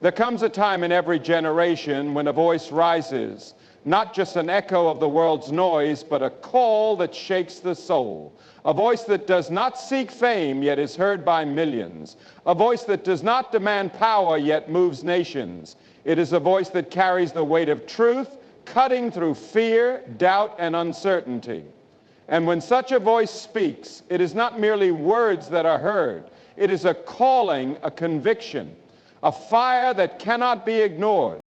There comes a time in every generation when a voice rises, not just an echo of the world's noise, but a call that shakes the soul. A voice that does not seek fame, yet is heard by millions. A voice that does not demand power, yet moves nations. It is a voice that carries the weight of truth, cutting through fear, doubt, and uncertainty. And when such a voice speaks, it is not merely words that are heard. It is a calling, a conviction, a fire that cannot be ignored.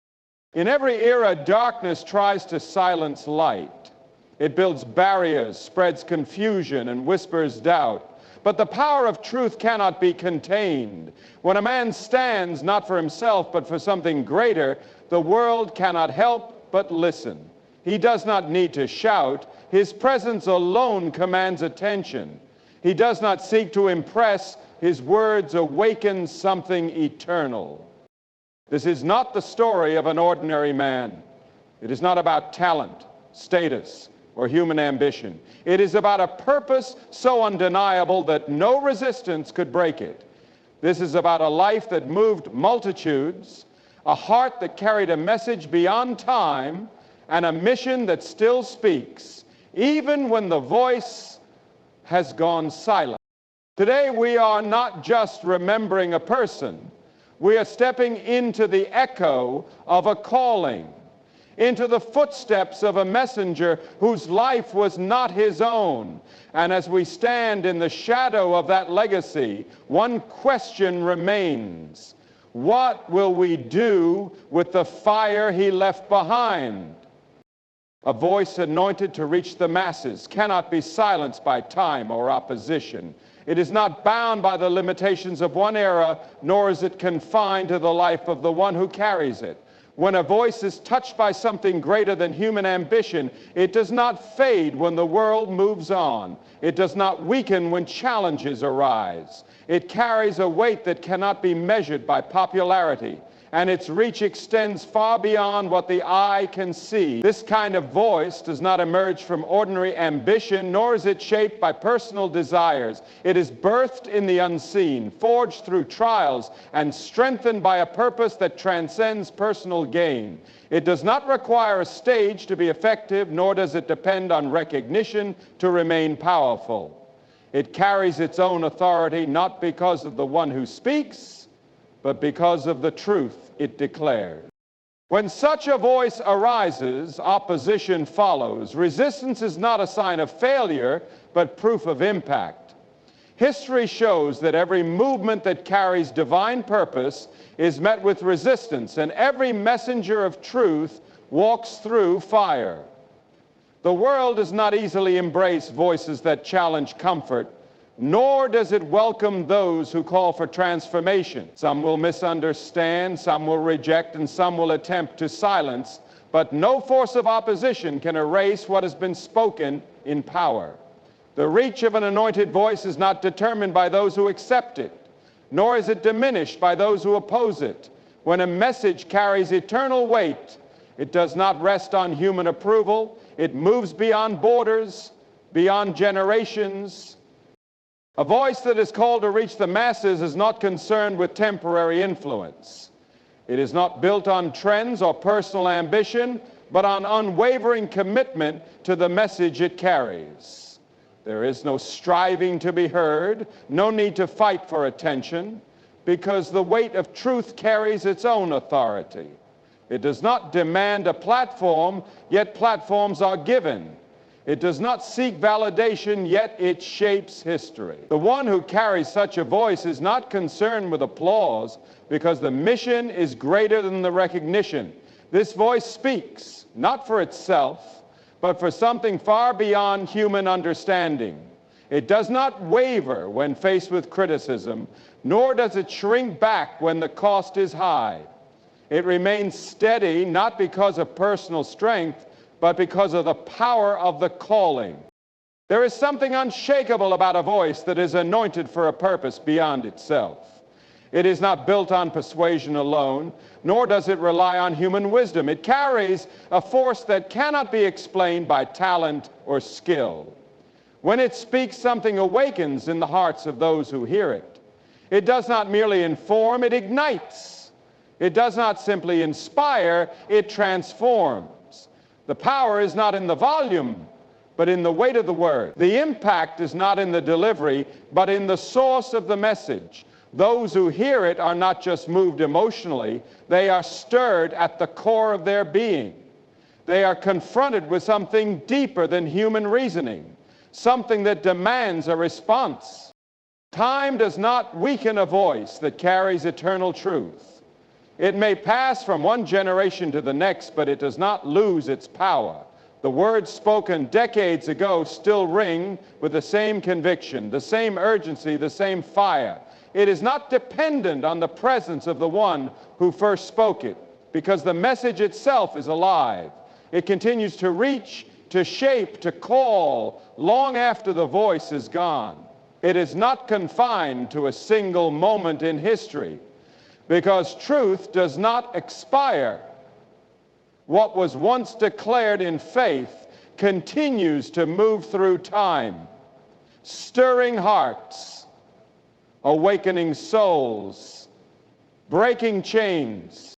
In every era, darkness tries to silence light. It builds barriers, spreads confusion, and whispers doubt. But the power of truth cannot be contained. When a man stands not for himself, but for something greater, the world cannot help but listen. He does not need to shout. His presence alone commands attention. He does not seek to impress. His words awaken something eternal. This is not the story of an ordinary man. It is not about talent, status, or human ambition. It is about a purpose so undeniable that no resistance could break it. This is about a life that moved multitudes, a heart that carried a message beyond time, and a mission that still speaks, even when the voice has gone silent. Today, we are not just remembering a person. We are stepping into the echo of a calling, into the footsteps of a messenger whose life was not his own. And as we stand in the shadow of that legacy, one question remains: what will we do with the fire he left behind? A voice anointed to reach the masses cannot be silenced by time or opposition. It is not bound by the limitations of one era, nor is it confined to the life of the one who carries it. When a voice is touched by something greater than human ambition, it does not fade when the world moves on. It does not weaken when challenges arise. It carries a weight that cannot be measured by popularity, and its reach extends far beyond what the eye can see. This kind of voice does not emerge from ordinary ambition, nor is it shaped by personal desires. It is birthed in the unseen, forged through trials, and strengthened by a purpose that transcends personal gain. It does not require a stage to be effective, nor does it depend on recognition to remain powerful. It carries its own authority not because of the one who speaks, but because of the truth it declares. When such a voice arises, opposition follows. Resistance is not a sign of failure, but proof of impact. History shows that every movement that carries divine purpose is met with resistance, and every messenger of truth walks through fire. The world does not easily embrace voices that challenge comfort, nor does it welcome those who call for transformation. Some will misunderstand, some will reject, and some will attempt to silence, but no force of opposition can erase what has been spoken in power. The reach of an anointed voice is not determined by those who accept it, nor is it diminished by those who oppose it. When a message carries eternal weight, it does not rest on human approval. It moves beyond borders, beyond generations. A voice that is called to reach the masses is not concerned with temporary influence. It is not built on trends or personal ambition, but on unwavering commitment to the message it carries. There is no striving to be heard, no need to fight for attention, because the weight of truth carries its own authority. It does not demand a platform, yet platforms are given. It does not seek validation, yet it shapes history. The one who carries such a voice is not concerned with applause, because the mission is greater than the recognition. This voice speaks, not for itself, but for something far beyond human understanding. It does not waver when faced with criticism, nor does it shrink back when the cost is high. It remains steady, not because of personal strength, but because of the power of the calling. There is something unshakable about a voice that is anointed for a purpose beyond itself. It is not built on persuasion alone, nor does it rely on human wisdom. It carries a force that cannot be explained by talent or skill. When it speaks, something awakens in the hearts of those who hear it. It does not merely inform, it ignites. It does not simply inspire, it transforms. The power is not in the volume, but in the weight of the word. The impact is not in the delivery, but in the source of the message. Those who hear it are not just moved emotionally, they are stirred at the core of their being. They are confronted with something deeper than human reasoning, something that demands a response. Time does not weaken a voice that carries eternal truth. It may pass from one generation to the next, but it does not lose its power. The words spoken decades ago still ring with the same conviction, the same urgency, the same fire. It is not dependent on the presence of the one who first spoke it, because the message itself is alive. It continues to reach, to shape, to call, long after the voice is gone. It is not confined to a single moment in history, because truth does not expire. What was once declared in faith continues to move through time, stirring hearts, awakening souls, breaking chains.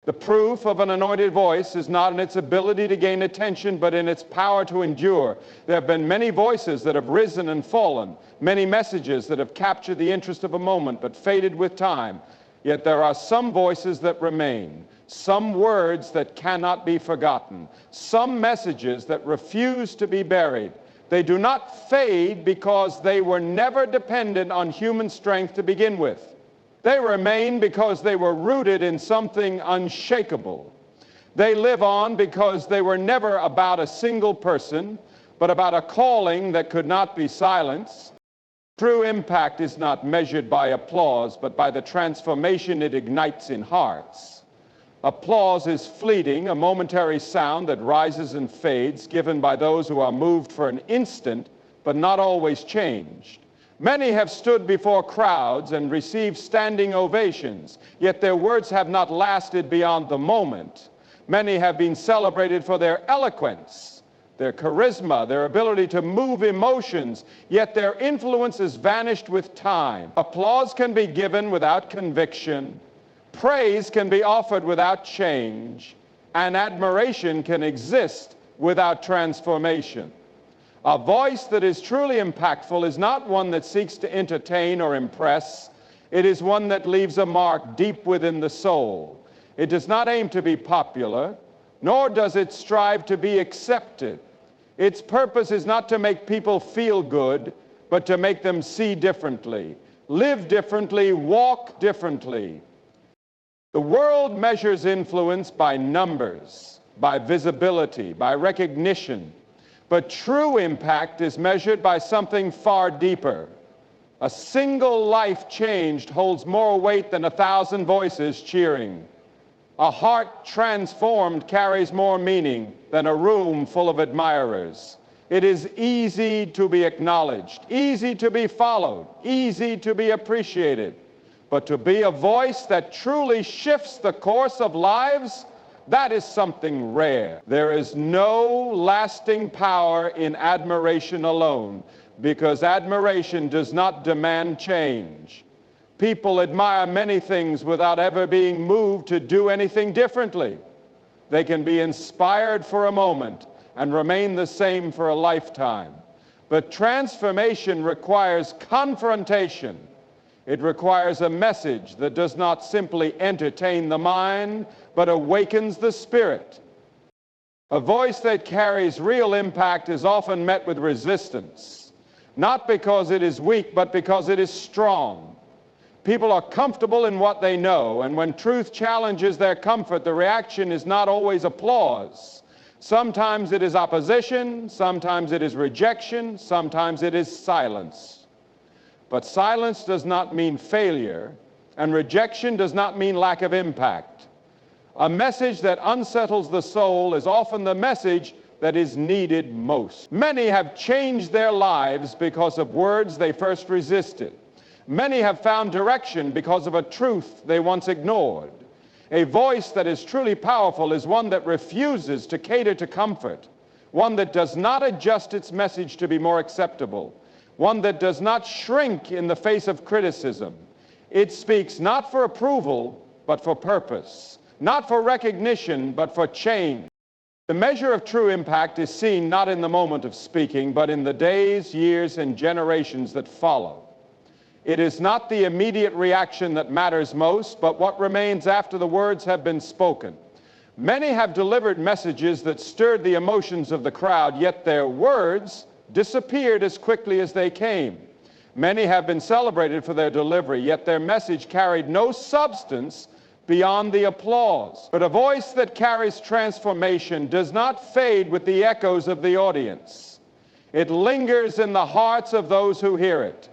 The proof of an anointed voice is not in its ability to gain attention, but in its power to endure. There have been many voices that have risen and fallen, many messages that have captured the interest of a moment but faded with time. Yet there are some voices that remain, some words that cannot be forgotten, some messages that refuse to be buried. They do not fade because they were never dependent on human strength to begin with. They remain because they were rooted in something unshakable. They live on because they were never about a single person, but about a calling that could not be silenced. True impact is not measured by applause, but by the transformation it ignites in hearts. Applause is fleeting, a momentary sound that rises and fades, given by those who are moved for an instant, but not always changed. Many have stood before crowds and received standing ovations, yet their words have not lasted beyond the moment. Many have been celebrated for their eloquence, their charisma, their ability to move emotions, yet their influence has vanished with time. Applause can be given without conviction. Praise can be offered without change, and admiration can exist without transformation. A voice that is truly impactful is not one that seeks to entertain or impress. It is one that leaves a mark deep within the soul. It does not aim to be popular, nor does it strive to be accepted. Its purpose is not to make people feel good, but to make them see differently, live differently, walk differently. The world measures influence by numbers, by visibility, by recognition. But true impact is measured by something far deeper. A single life changed holds more weight than 1,000 voices cheering. A heart transformed carries more meaning than a room full of admirers. It is easy to be acknowledged, easy to be followed, easy to be appreciated. But to be a voice that truly shifts the course of lives, that is something rare. There is no lasting power in admiration alone, because admiration does not demand change. People admire many things without ever being moved to do anything differently. They can be inspired for a moment and remain the same for a lifetime. But transformation requires confrontation. It requires a message that does not simply entertain the mind, but awakens the spirit. A voice that carries real impact is often met with resistance, not because it is weak, but because it is strong. People are comfortable in what they know, and when truth challenges their comfort, the reaction is not always applause. Sometimes it is opposition, sometimes it is rejection, sometimes it is silence. But silence does not mean failure, and rejection does not mean lack of impact. A message that unsettles the soul is often the message that is needed most. Many have changed their lives because of words they first resisted. Many have found direction because of a truth they once ignored. A voice that is truly powerful is one that refuses to cater to comfort, one that does not adjust its message to be more acceptable, one that does not shrink in the face of criticism. It speaks not for approval, but for purpose. Not for recognition, but for change. The measure of true impact is seen not in the moment of speaking, but in the days, years, and generations that follow. It is not the immediate reaction that matters most, but what remains after the words have been spoken. Many have delivered messages that stirred the emotions of the crowd, yet their words disappeared as quickly as they came. Many have been celebrated for their delivery, yet their message carried no substance beyond the applause. But a voice that carries transformation does not fade with the echoes of the audience. It lingers in the hearts of those who hear it.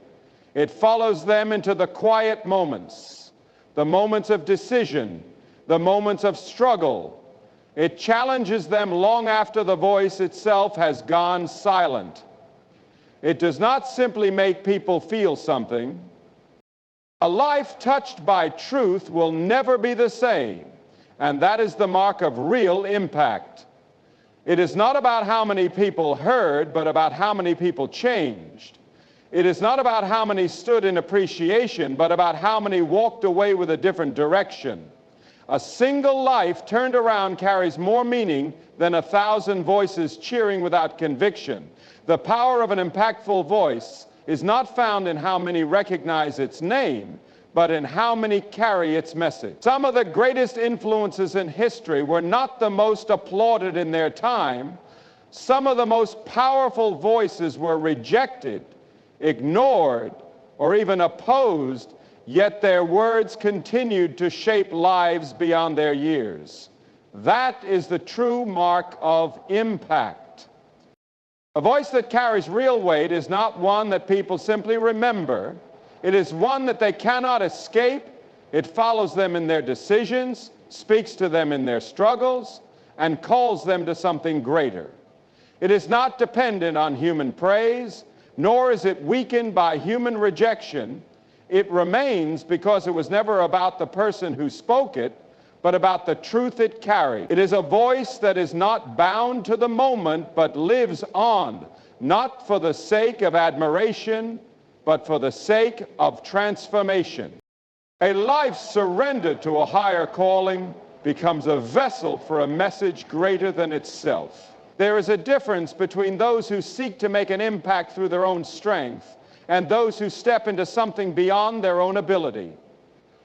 It follows them into the quiet moments, the moments of decision, the moments of struggle. It challenges them long after the voice itself has gone silent. It does not simply make people feel something. A life touched by truth will never be the same, and that is the mark of real impact. It is not about how many people heard, but about how many people changed. It is not about how many stood in appreciation, but about how many walked away with a different direction. A single life turned around carries more meaning than 1,000 voices cheering without conviction. The power of an impactful voice is not found in how many recognize its name, but in how many carry its message. Some of the greatest influences in history were not the most applauded in their time. Some of the most powerful voices were rejected, ignored, or even opposed, yet their words continued to shape lives beyond their years. That is the true mark of impact. A voice that carries real weight is not one that people simply remember. It is one that they cannot escape. It follows them in their decisions, speaks to them in their struggles, and calls them to something greater. It is not dependent on human praise, nor is it weakened by human rejection. It remains because it was never about the person who spoke it, but about the truth it carried. It is a voice that is not bound to the moment, but lives on, not for the sake of admiration, but for the sake of transformation. A life surrendered to a higher calling becomes a vessel for a message greater than itself. There is a difference between those who seek to make an impact through their own strength and those who step into something beyond their own ability.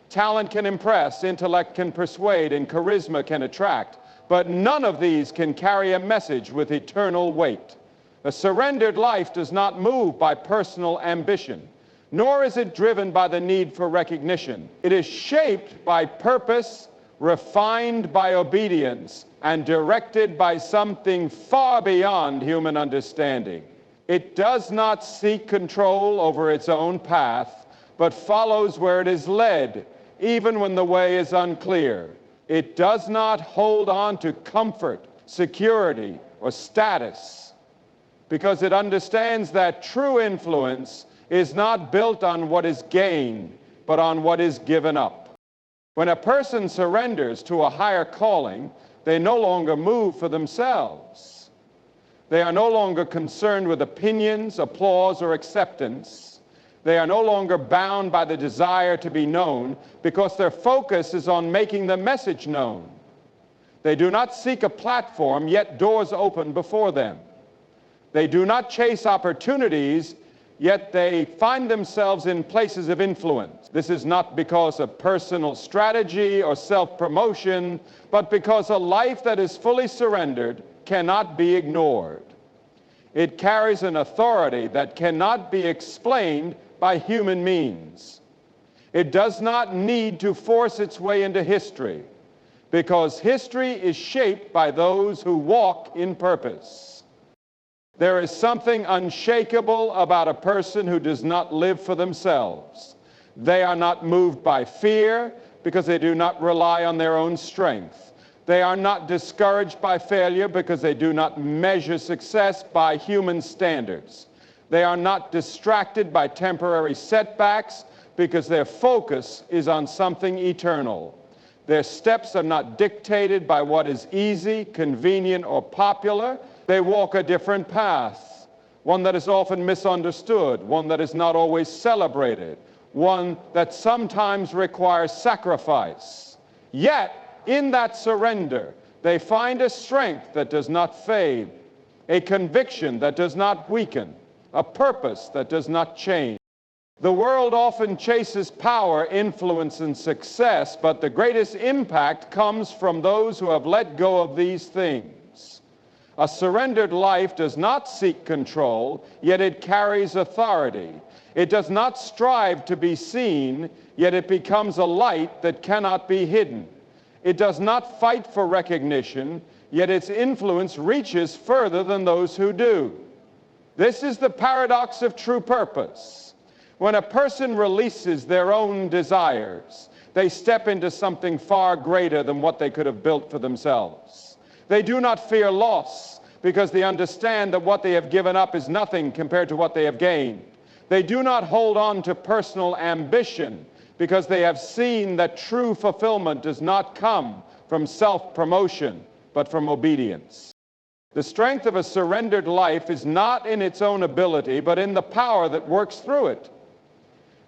Talent can impress, intellect can persuade, and charisma can attract, but none of these can carry a message with eternal weight. A surrendered life does not move by personal ambition, nor is it driven by the need for recognition. It is shaped by purpose, refined by obedience, and directed by something far beyond human understanding. It does not seek control over its own path, but follows where it is led, even when the way is unclear. It does not hold on to comfort, security, or status, because it understands that true influence is not built on what is gained, but on what is given up. When a person surrenders to a higher calling, they no longer move for themselves. They are no longer concerned with opinions, applause, or acceptance. They are no longer bound by the desire to be known because their focus is on making the message known. They do not seek a platform, yet doors open before them. They do not chase opportunities, yet they find themselves in places of influence. This is not because of personal strategy or self-promotion, but because a life that is fully surrendered cannot be ignored. It carries an authority that cannot be explained by human means. It does not need to force its way into history, because history is shaped by those who walk in purpose. There is something unshakable about a person who does not live for themselves. They are not moved by fear because they do not rely on their own strength. They are not discouraged by failure because they do not measure success by human standards. They are not distracted by temporary setbacks because their focus is on something eternal. Their steps are not dictated by what is easy, convenient, or popular. They walk a different path, one that is often misunderstood, one that is not always celebrated, one that sometimes requires sacrifice. Yet, in that surrender, they find a strength that does not fade, a conviction that does not weaken, a purpose that does not change. The world often chases power, influence, and success, but the greatest impact comes from those who have let go of these things. A surrendered life does not seek control, yet it carries authority. It does not strive to be seen, yet it becomes a light that cannot be hidden. It does not fight for recognition, yet its influence reaches further than those who do. This is the paradox of true purpose. When a person releases their own desires, they step into something far greater than what they could have built for themselves. They do not fear loss because they understand that what they have given up is nothing compared to what they have gained. They do not hold on to personal ambition because they have seen that true fulfillment does not come from self-promotion, but from obedience. The strength of a surrendered life is not in its own ability, but in the power that works through it.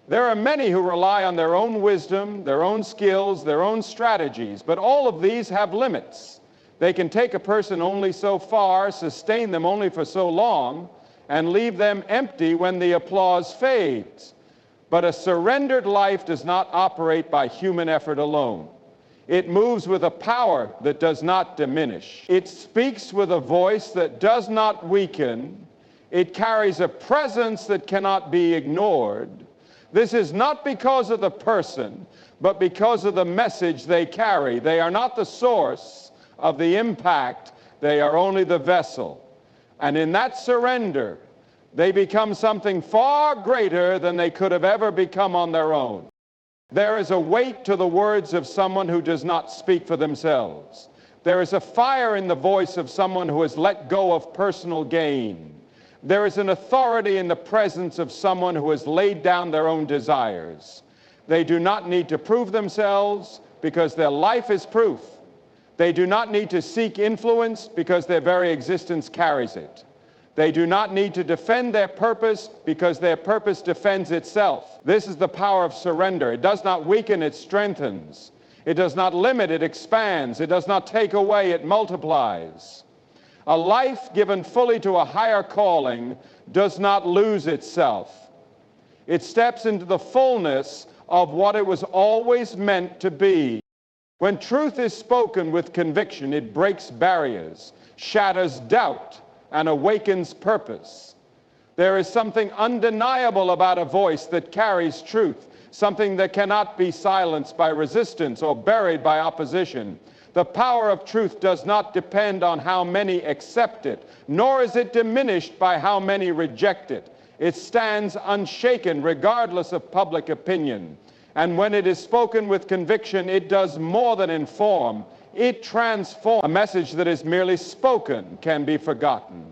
There are many who rely on their own wisdom, their own skills, their own strategies, but all of these have limits. They can take a person only so far, sustain them only for so long, and leave them empty when the applause fades. But a surrendered life does not operate by human effort alone. It moves with a power that does not diminish. It speaks with a voice that does not weaken. It carries a presence that cannot be ignored. This is not because of the person, but because of the message they carry. They are not the source of the impact. They are only the vessel. And in that surrender, they become something far greater than they could have ever become on their own. There is a weight to the words of someone who does not speak for themselves. There is a fire in the voice of someone who has let go of personal gain. There is an authority in the presence of someone who has laid down their own desires. They do not need to prove themselves because their life is proof. They do not need to seek influence because their very existence carries it. They do not need to defend their purpose because their purpose defends itself. This is the power of surrender. It does not weaken, it strengthens. It does not limit, it expands. It does not take away, it multiplies. A life given fully to a higher calling does not lose itself. It steps into the fullness of what it was always meant to be. When truth is spoken with conviction, it breaks barriers, shatters doubt, and awakens purpose. There is something undeniable about a voice that carries truth, something that cannot be silenced by resistance or buried by opposition. The power of truth does not depend on how many accept it, nor is it diminished by how many reject it. It stands unshaken regardless of public opinion. And when it is spoken with conviction, it does more than inform. It transforms. A message that is merely spoken can be forgotten,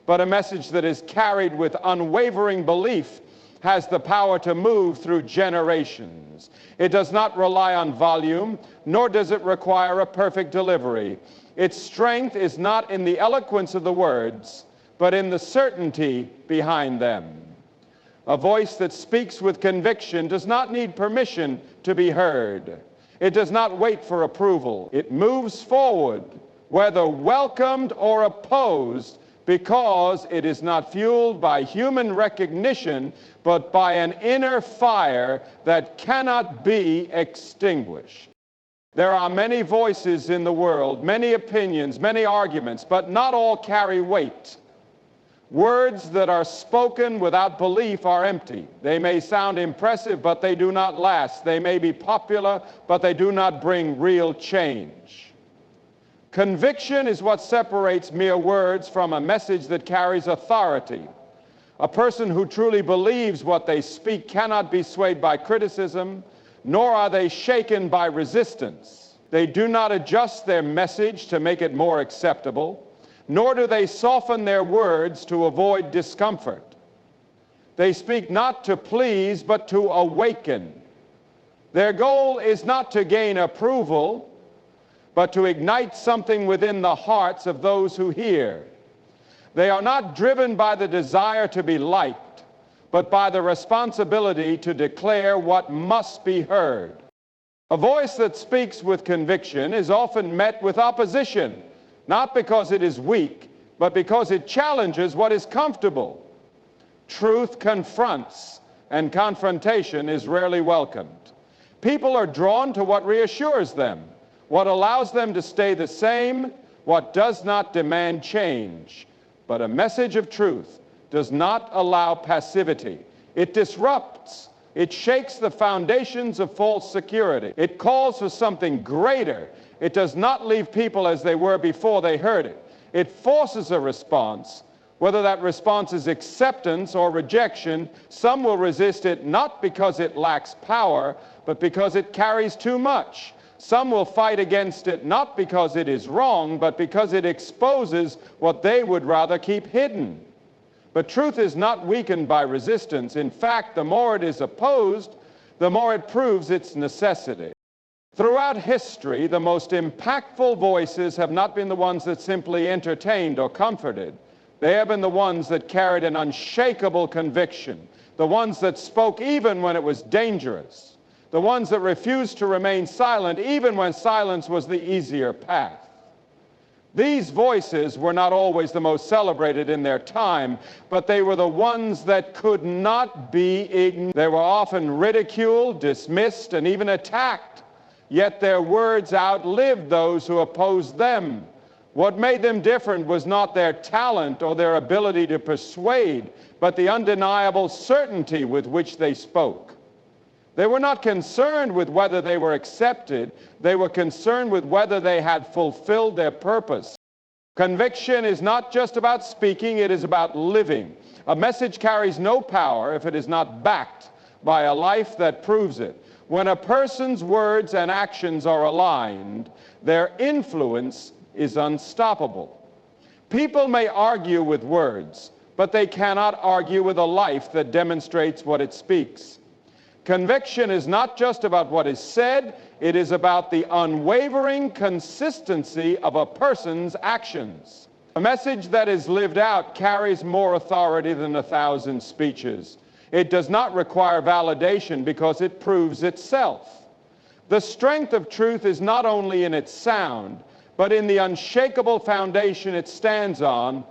but a message that is carried with unwavering belief has the power to move through generations. It does not rely on volume, nor does it require a perfect delivery. Its strength is not in the eloquence of the words, but in the certainty behind them. A voice that speaks with conviction does not need permission to be heard. It does not wait for approval. It moves forward, whether welcomed or opposed, because it is not fueled by human recognition, but by an inner fire that cannot be extinguished. There are many voices in the world, many opinions, many arguments, but not all carry weight. Words that are spoken without belief are empty. They may sound impressive, but they do not last. They may be popular, but they do not bring real change. Conviction is what separates mere words from a message that carries authority. A person who truly believes what they speak cannot be swayed by criticism, nor are they shaken by resistance. They do not adjust their message to make it more acceptable, nor do they soften their words to avoid discomfort. They speak not to please, but to awaken. Their goal is not to gain approval, but to ignite something within the hearts of those who hear. They are not driven by the desire to be liked, but by the responsibility to declare what must be heard. A voice that speaks with conviction is often met with opposition, not because it is weak, but because it challenges what is comfortable. Truth confronts, and confrontation is rarely welcomed. People are drawn to what reassures them, what allows them to stay the same, what does not demand change. But a message of truth does not allow passivity. It disrupts. It shakes the foundations of false security. It calls for something greater. It does not leave people as they were before they heard it. It forces a response. Whether that response is acceptance or rejection, some will resist it not because it lacks power, but because it carries too much. Some will fight against it not because it is wrong, but because it exposes what they would rather keep hidden. But truth is not weakened by resistance. In fact, the more it is opposed, the more it proves its necessity. Throughout history, the most impactful voices have not been the ones that simply entertained or comforted. They have been the ones that carried an unshakable conviction, the ones that spoke even when it was dangerous, the ones that refused to remain silent even when silence was the easier path. These voices were not always the most celebrated in their time, but they were the ones that could not be ignored. They were often ridiculed, dismissed, and even attacked, yet their words outlived those who opposed them. What made them different was not their talent or their ability to persuade, but the undeniable certainty with which they spoke. They were not concerned with whether they were accepted. They were concerned with whether they had fulfilled their purpose. Conviction is not just about speaking, it is about living. A message carries no power if it is not backed by a life that proves it. When a person's words and actions are aligned, their influence is unstoppable. People may argue with words, but they cannot argue with a life that demonstrates what it speaks. Conviction is not just about what is said, it is about the unwavering consistency of a person's actions. A message that is lived out carries more authority than 1,000 speeches. It does not require validation because it proves itself. The strength of truth is not only in its sound, but in the unshakable foundation it stands on.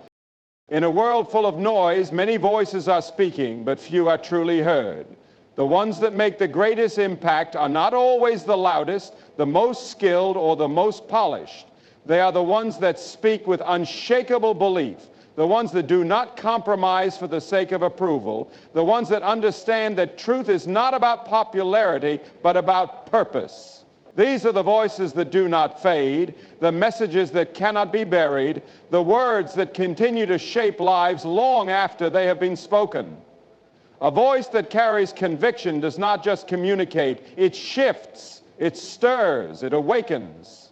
In a world full of noise, many voices are speaking, but few are truly heard. The ones that make the greatest impact are not always the loudest, the most skilled, or the most polished. They are the ones that speak with unshakable belief, the ones that do not compromise for the sake of approval, the ones that understand that truth is not about popularity, but about purpose. These are the voices that do not fade, the messages that cannot be buried, the words that continue to shape lives long after they have been spoken. A voice that carries conviction does not just communicate, it shifts, it stirs, it awakens.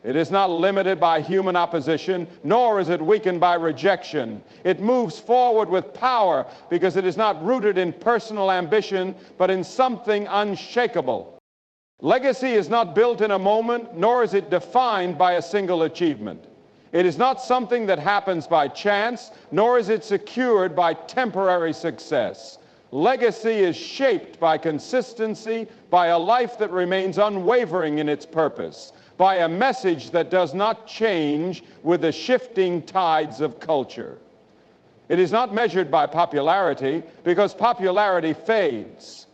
It is not limited by human opposition, nor is it weakened by rejection. It moves forward with power because it is not rooted in personal ambition, but in something unshakable. Legacy is not built in a moment, nor is it defined by a single achievement. It is not something that happens by chance, nor is it secured by temporary success. Legacy is shaped by consistency, by a life that remains unwavering in its purpose, by a message that does not change with the shifting tides of culture. It is not measured by popularity, because popularity fades.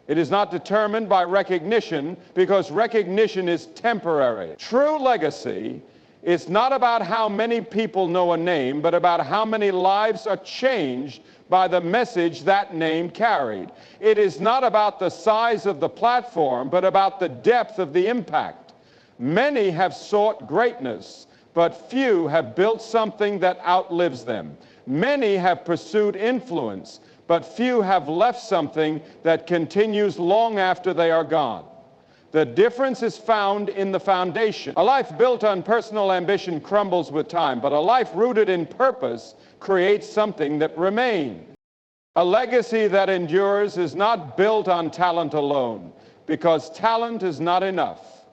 It is not determined by recognition, because recognition is temporary. True legacy is not about how many people know a name, but about how many lives are changed by the message that name carried. It is not about the size of the platform, but about the depth of the impact. Many have sought greatness, but few have built something that outlives them. Many have pursued influence, but few have left something that continues long after they are gone. The difference is found in the foundation. A life built on personal ambition crumbles with time, but a life rooted in purpose creates something that remains. A legacy that endures is not built on talent alone, because talent is not enough.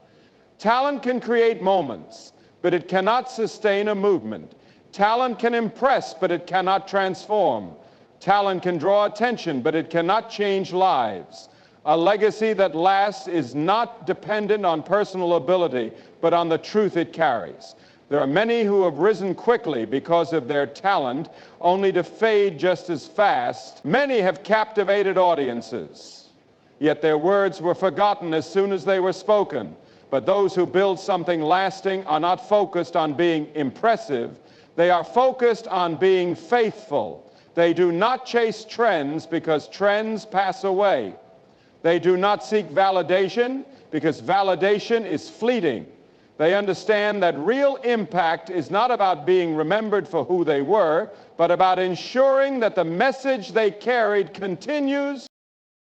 Talent can create moments, but it cannot sustain a movement. Talent can impress, but it cannot transform. Talent can draw attention, but it cannot change lives. A legacy that lasts is not dependent on personal ability, but on the truth it carries. There are many who have risen quickly because of their talent, only to fade just as fast. Many have captivated audiences, yet their words were forgotten as soon as they were spoken. But those who build something lasting are not focused on being impressive. They are focused on being faithful. They do not chase trends because trends pass away. They do not seek validation because validation is fleeting. They understand that real impact is not about being remembered for who they were, but about ensuring that the message they carried continues.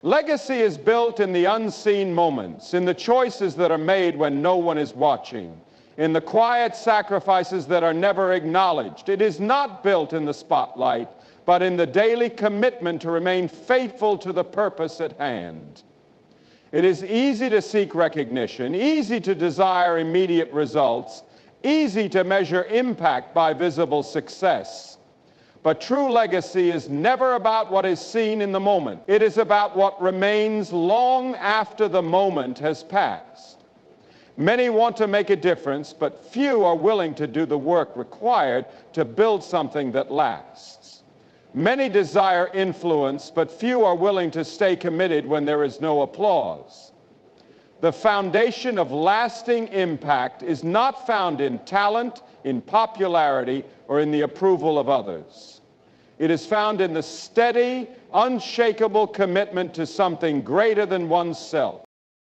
Legacy is built in the unseen moments, in the choices that are made when no one is watching, in the quiet sacrifices that are never acknowledged. It is not built in the spotlight, but in the daily commitment to remain faithful to the purpose at hand. It is easy to seek recognition, easy to desire immediate results, easy to measure impact by visible success. But true legacy is never about what is seen in the moment. It is about what remains long after the moment has passed. Many want to make a difference, but few are willing to do the work required to build something that lasts. Many desire influence, but few are willing to stay committed when there is no applause. The foundation of lasting impact is not found in talent, in popularity, or in the approval of others. It is found in the steady, unshakable commitment to something greater than oneself.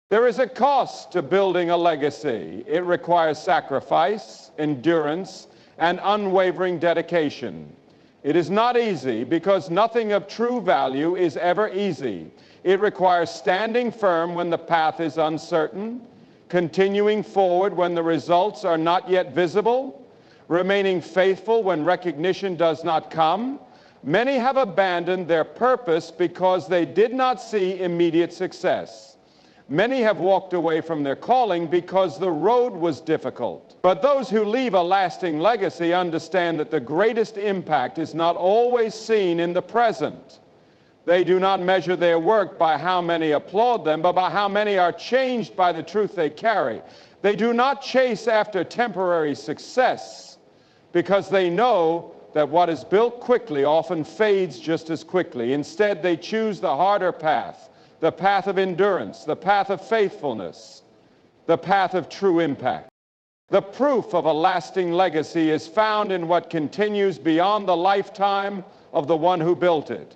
There is a cost to building a legacy. It requires sacrifice, endurance, and unwavering dedication. It is not easy because nothing of true value is ever easy. It requires standing firm when the path is uncertain, continuing forward when the results are not yet visible, remaining faithful when recognition does not come. Many have abandoned their purpose because they did not see immediate success. Many have walked away from their calling because the road was difficult. But those who leave a lasting legacy understand that the greatest impact is not always seen in the present. They do not measure their work by how many applaud them, but by how many are changed by the truth they carry. They do not chase after temporary success because they know that what is built quickly often fades just as quickly. Instead, they choose the harder path, the path of endurance, the path of faithfulness, the path of true impact. The proof of a lasting legacy is found in what continues beyond the lifetime of the one who built it.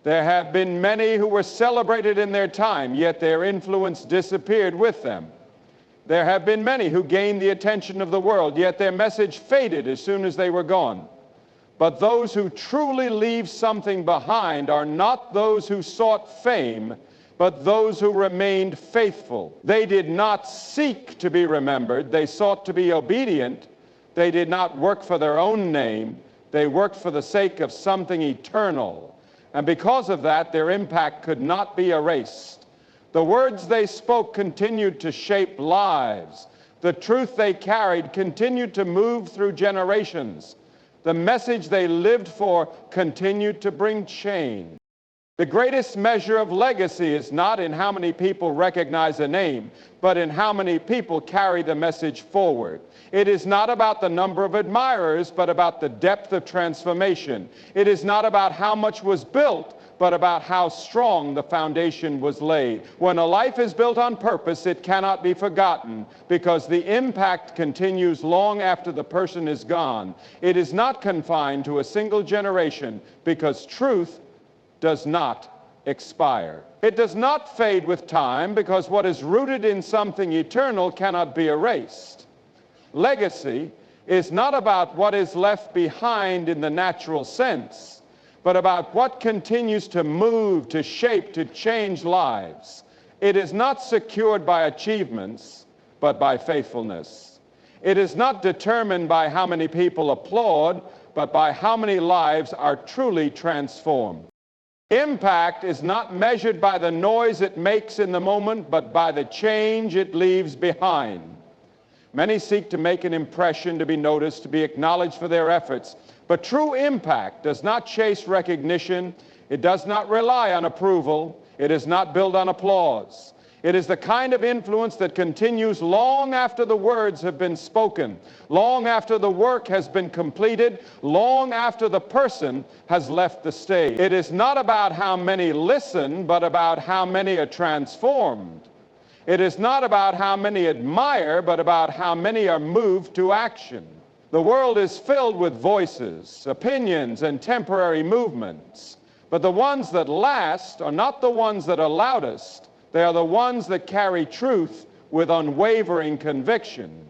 There have been many who were celebrated in their time, yet their influence disappeared with them. There have been many who gained the attention of the world, yet their message faded as soon as they were gone. But those who truly leave something behind are not those who sought fame, but those who remained faithful. They did not seek to be remembered. They sought to be obedient. They did not work for their own name. They worked for the sake of something eternal. And because of that, their impact could not be erased. The words they spoke continued to shape lives. The truth they carried continued to move through generations. The message they lived for continued to bring change. The greatest measure of legacy is not in how many people recognize a name, but in how many people carry the message forward. It is not about the number of admirers, but about the depth of transformation. It is not about how much was built, but about how strong the foundation was laid. When a life is built on purpose, it cannot be forgotten because the impact continues long after the person is gone. It is not confined to a single generation because truth does not expire. It does not fade with time because what is rooted in something eternal cannot be erased. Legacy is not about what is left behind in the natural sense, but about what continues to move, to shape, to change lives. It is not secured by achievements, but by faithfulness. It is not determined by how many people applaud, but by how many lives are truly transformed. Impact is not measured by the noise it makes in the moment, but by the change it leaves behind. Many seek to make an impression, to be noticed, to be acknowledged for their efforts. But true impact does not chase recognition. It does not rely on approval. It is not built on applause. It is the kind of influence that continues long after the words have been spoken, long after the work has been completed, long after the person has left the stage. It is not about how many listen, but about how many are transformed. It is not about how many admire, but about how many are moved to action. The world is filled with voices, opinions, and temporary movements, but the ones that last are not the ones that are loudest. They are the ones that carry truth with unwavering conviction.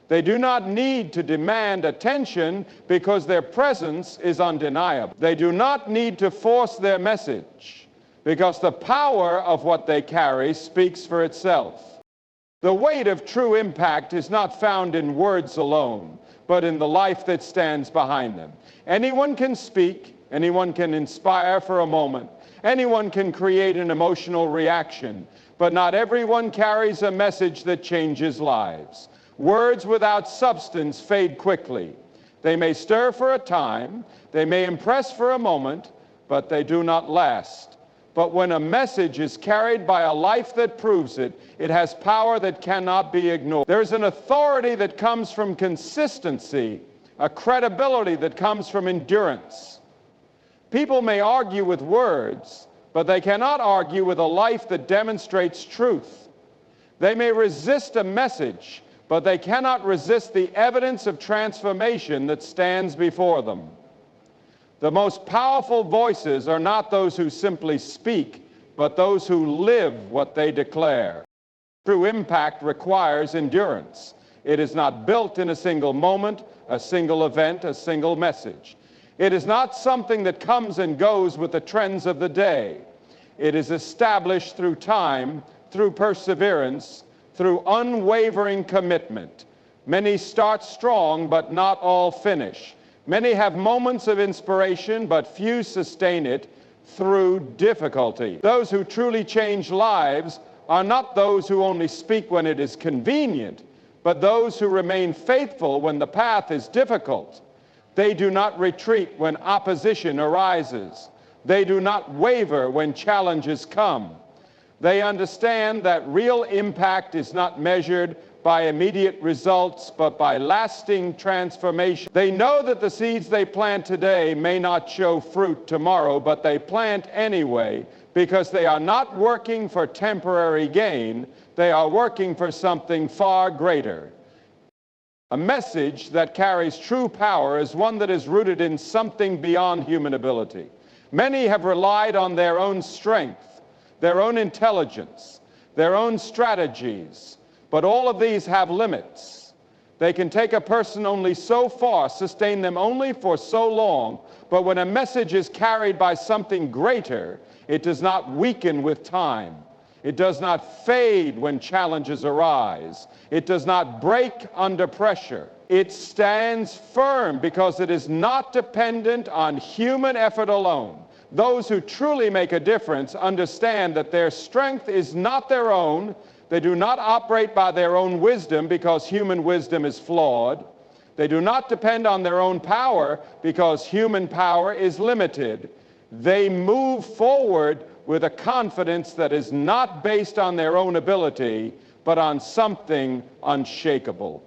They do not need to demand attention because their presence is undeniable. They do not need to force their message because the power of what they carry speaks for itself. The weight of true impact is not found in words alone, but in the life that stands behind them. Anyone can speak, anyone can inspire for a moment, anyone can create an emotional reaction, but not everyone carries a message that changes lives. Words without substance fade quickly. They may stir for a time, they may impress for a moment, but they do not last. But when a message is carried by a life that proves it, it has power that cannot be ignored. There is an authority that comes from consistency, a credibility that comes from endurance. People may argue with words, but they cannot argue with a life that demonstrates truth. They may resist a message, but they cannot resist the evidence of transformation that stands before them. The most powerful voices are not those who simply speak, but those who live what they declare. True impact requires endurance. It is not built in a single moment, a single event, a single message. It is not something that comes and goes with the trends of the day. It is established through time, through perseverance, through unwavering commitment. Many start strong, but not all finish. Many have moments of inspiration, but few sustain it through difficulty. Those who truly change lives are not those who only speak when it is convenient, but those who remain faithful when the path is difficult. They do not retreat when opposition arises. They do not waver when challenges come. They understand that real impact is not measured by immediate results, but by lasting transformation. They know that the seeds they plant today may not show fruit tomorrow, but they plant anyway because they are not working for temporary gain. They are working for something far greater. A message that carries true power is one that is rooted in something beyond human ability. Many have relied on their own strength, their own intelligence, their own strategies, but all of these have limits. They can take a person only so far, sustain them only for so long, but when a message is carried by something greater, it does not weaken with time. It does not fade when challenges arise. It does not break under pressure. It stands firm because it is not dependent on human effort alone. Those who truly make a difference understand that their strength is not their own. They do not operate by their own wisdom because human wisdom is flawed. They do not depend on their own power because human power is limited. They move forward with a confidence that is not based on their own ability, but on something unshakable.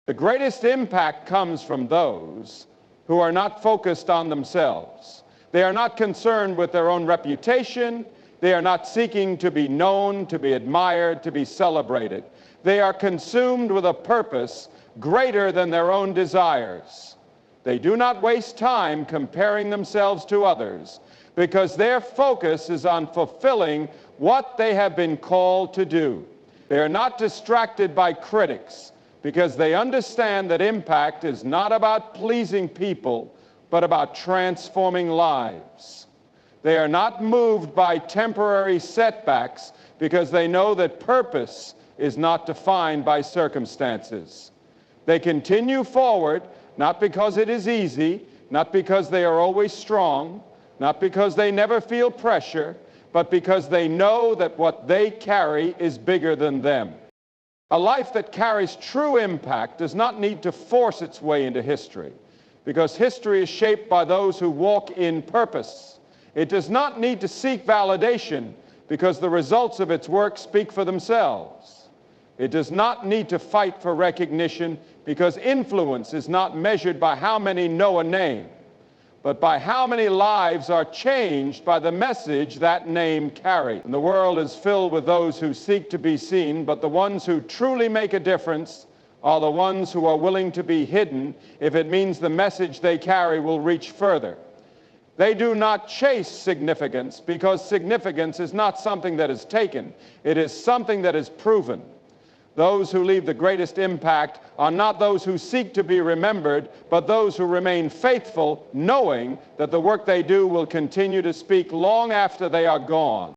The greatest impact comes from those who are not focused on themselves. They are not concerned with their own reputation. They are not seeking to be known, to be admired, to be celebrated. They are consumed with a purpose greater than their own desires. They do not waste time comparing themselves to others because their focus is on fulfilling what they have been called to do. They are not distracted by critics because they understand that impact is not about pleasing people, but about transforming lives. They are not moved by temporary setbacks because they know that purpose is not defined by circumstances. They continue forward, not because it is easy, not because they are always strong, not because they never feel pressure, but because they know that what they carry is bigger than them. A life that carries true impact does not need to force its way into history, because history is shaped by those who walk in purpose. It does not need to seek validation because the results of its work speak for themselves. It does not need to fight for recognition because influence is not measured by how many know a name, but by how many lives are changed by the message that name carries. And the world is filled with those who seek to be seen, but the ones who truly make a difference are the ones who are willing to be hidden if it means the message they carry will reach further. They do not chase significance because significance is not something that is taken. It is something that is proven. Those who leave the greatest impact are not those who seek to be remembered, but those who remain faithful, knowing that the work they do will continue to speak long after they are gone.